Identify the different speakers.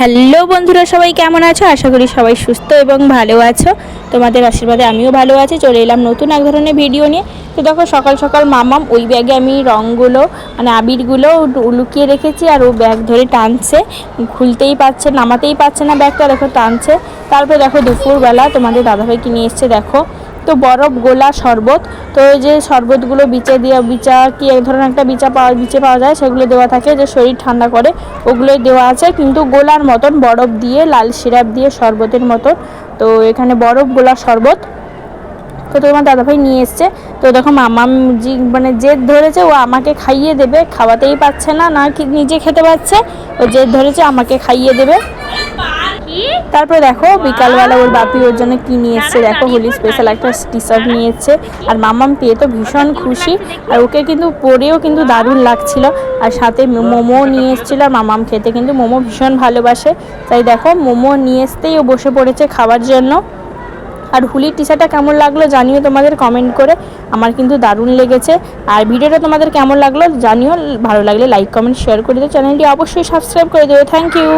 Speaker 1: Hello বন্ধুরা, সবাই কেমন আছো? আশা করি সবাই সুস্থ এবং ভালো আছো। তোমাদের আশীর্বাদে আমিও ভালো আছি। চলে এলাম নতুন এক ধরনের ভিডিও নিয়ে। তো দেখো, সকাল সকাল মামাম ওই ব্যাগে আমি রঙগুলো মানে আবিরগুলো লুকিয়ে রেখেছি, আর ও ব্যাগ ধরে টানছে, খুলতেই পারছে, নামাতেই পারছে না ব্যাগটা, দেখো টানছে। তারপরে দেখো দুপুরবেলা তোমাদের দাদাভাই কিনে এসছে, দেখো তো বরফ গোলা শরবত। তো ওই যে শরবতগুলো বিচা কি এক ধরনের একটা বিচে পাওয়া যায়, সেগুলো দেওয়া থাকে যে শরীর ঠান্ডা করে, ওগুলোই দেওয়া আছে, কিন্তু গোলার মতন বরফ দিয়ে লাল সিরাপ দিয়ে শরবতের মতন। তো এখানে বরফ গোলা শরবত। তো তোমার দাদাভাই নিয়ে এসছে। তো দেখো মামাম মানে জেদ ধরেছে, ও আমাকে খাইয়ে দেবে, খাওয়াতেই পারছে না, না নিজে খেতে পারছে, ও জেদ ধরেছে আমাকে খাইয়ে দেবে। তারপরে দেখো বিকালবেলা ওর বাপি ওর জন্য কি নিয়ে এসছে, দেখো হোলি স্পেশাল একটা টি শার্ট নিয়ে এসছে। আর মামাম পেয়ে তো ভীষণ খুশি, আর ওকে কিন্তু পরেও কিন্তু দারুণ লাগছিল। আর সাথে মোমো নিয়ে এসেছিল, আর মামাম খেতে কিন্তু মোমো ভীষণ ভালোবাসে, তাই দেখো মোমো নিয়ে আসতেই ও বসে পড়েছে খাওয়ার জন্য। আর হুলির টি শার্টটা কেমন লাগলো জানিও তোমাদের কমেন্ট করে, আমার কিন্তু দারুণ লেগেছে। আর ভিডিওটা তোমাদের কেমন লাগলো জানিও, ভালো লাগলে লাইক কমেন্ট শেয়ার করে দিও, চ্যানেলটি অবশ্যই সাবস্ক্রাইব করে দিও। Thank you.